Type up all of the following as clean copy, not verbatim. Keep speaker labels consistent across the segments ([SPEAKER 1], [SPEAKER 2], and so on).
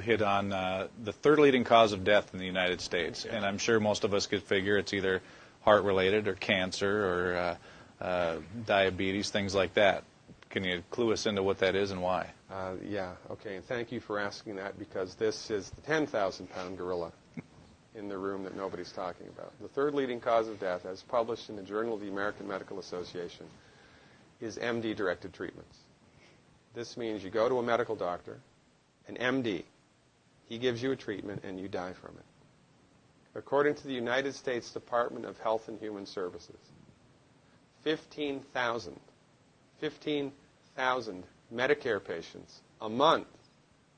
[SPEAKER 1] Hit on the third leading cause of death in the United States, and I'm sure most of us could figure it's either heart-related or cancer or diabetes, things like that. Can you clue us into what that is and why?
[SPEAKER 2] Yeah, okay, and thank you for asking that, because this is the 10,000-pound gorilla in the room that nobody's talking about. The third leading cause of death, as published in the Journal of the American Medical Association, is MD-directed treatments. This means you go to a medical doctor, an MD. He gives you a treatment and you die from it. According to the United States Department of Health and Human Services, 15,000 Medicare patients a month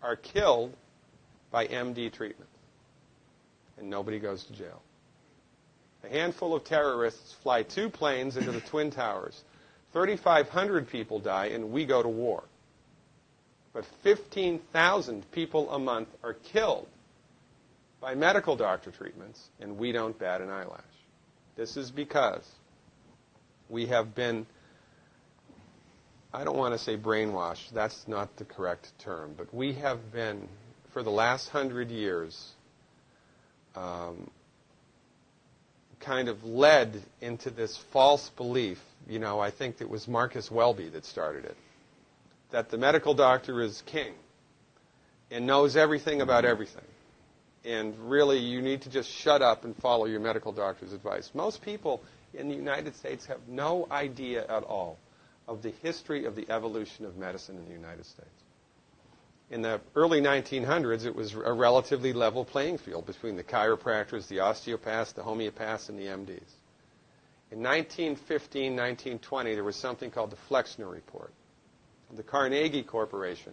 [SPEAKER 2] are killed by MD treatment, and nobody goes to jail. A handful of terrorists fly 2 planes into the Twin Towers. 3,500 people die, and we go to war. But 15,000 people a month are killed by medical doctor treatments, and we don't bat an eyelash. This is because we have been, I don't want to say brainwashed, that's not the correct term, but we have been, for the last 100 years, kind of led into this false belief. You know, I think it was Marcus Welby that started it, that the medical doctor is king and knows everything about everything. And really, you need to just shut up and follow your medical doctor's advice. Most people in the United States have no idea at all of the history of the evolution of medicine in the United States. In the early 1900s, it was a relatively level playing field between the chiropractors, the osteopaths, the homeopaths, and the MDs. In 1915, 1920, there was something called the Flexner Report. The Carnegie Corporation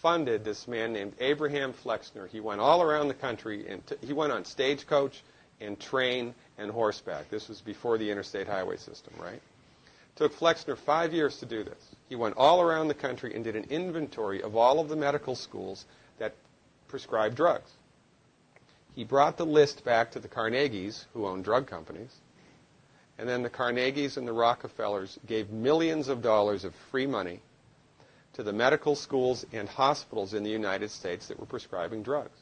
[SPEAKER 2] funded this man named Abraham Flexner. He went all around the country, and he went on stagecoach and train and horseback. This was before the interstate highway system, right? It took Flexner 5 years to do this. He went all around the country and did an inventory of all of the medical schools that prescribed drugs. He brought the list back to the Carnegies, who owned drug companies, and then the Carnegies and the Rockefellers gave millions of dollars of free money to the medical schools and hospitals in the United States that were prescribing drugs.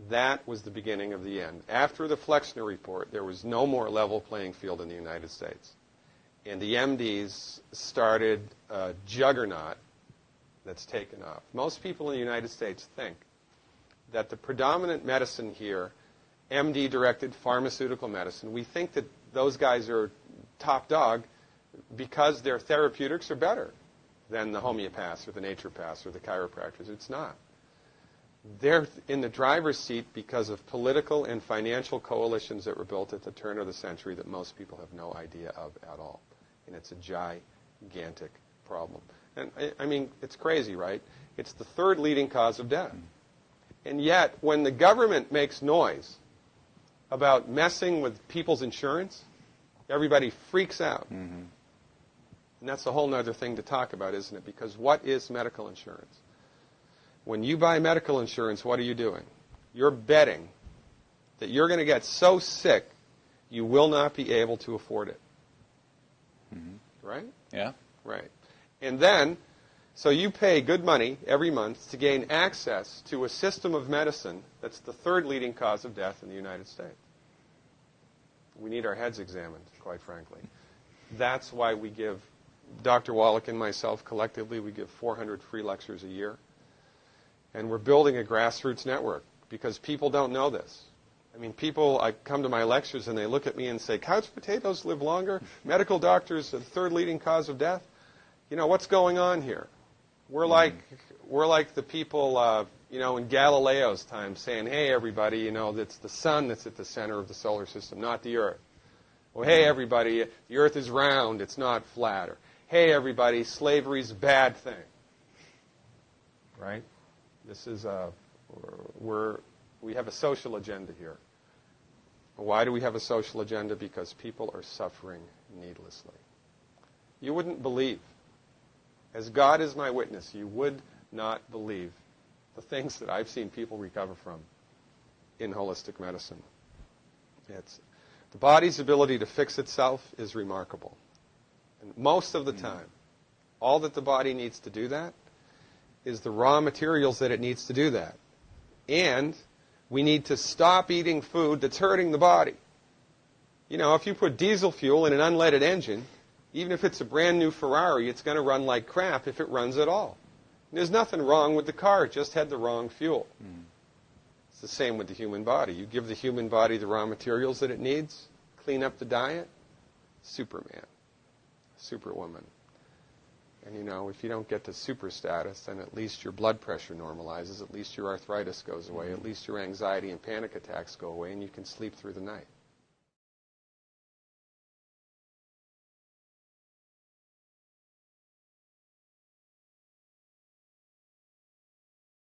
[SPEAKER 2] That was the beginning of the end. After the Flexner Report, there was no more level playing field in the United States. And the MDs started a juggernaut that's taken off. Most people in the United States think that the predominant medicine here, MD-directed pharmaceutical medicine, we think that those guys are top dog because their therapeutics are better than the homeopaths or the naturopaths or the chiropractors. It's not. They're in the driver's seat because of political and financial coalitions that were built at the turn of the century that most people have no idea of at all. And it's a gigantic problem. And I mean, it's crazy, right? It's the third leading cause of death. And yet, when the government makes noise about messing with people's insurance, everybody freaks out. Mm-hmm. And that's a whole other thing to talk about, isn't it? Because what is medical insurance? When you buy medical insurance, what are you doing? You're betting that you're going to get so sick you will not be able to afford it. Mm-hmm. Right?
[SPEAKER 1] Yeah.
[SPEAKER 2] Right. And then, so you pay good money every month to gain access to a system of medicine that's the third leading cause of death in the United States. We need our heads examined, quite frankly. That's why we give, Dr. Wallach and myself collectively, we give 400 free lectures a year. And we're building a grassroots network because people don't know this. I mean, people, I come to my lectures and they look at me and say, couch potatoes live longer? Medical doctors are the third leading cause of death? You know, what's going on here? We're like the people, in Galileo's time saying, hey, everybody, it's the sun that's at the center of the solar system, not the Earth. Well, hey, everybody, the Earth is round, it's not flat. Or, hey, everybody, slavery's a bad thing. Right? This is we have a social agenda here. Why do we have a social agenda? Because people are suffering needlessly. You wouldn't believe, as God is my witness, you would not believe the things that I've seen people recover from in holistic medicine. The body's ability to fix itself is remarkable. And most of the time, all that the body needs to do that is the raw materials that it needs to do that. And we need to stop eating food that's hurting the body. You know, if you put diesel fuel in an unleaded engine, even if it's a brand new Ferrari, it's going to run like crap if it runs at all. And there's nothing wrong with the car, it just had the wrong fuel. It's the same with the human body. You give the human body the raw materials that it needs, clean up the diet, Superman, Superwoman. And you know, if you don't get to super status, then at least your blood pressure normalizes, at least your arthritis goes away, at least your anxiety and panic attacks go away, and you can sleep through the night.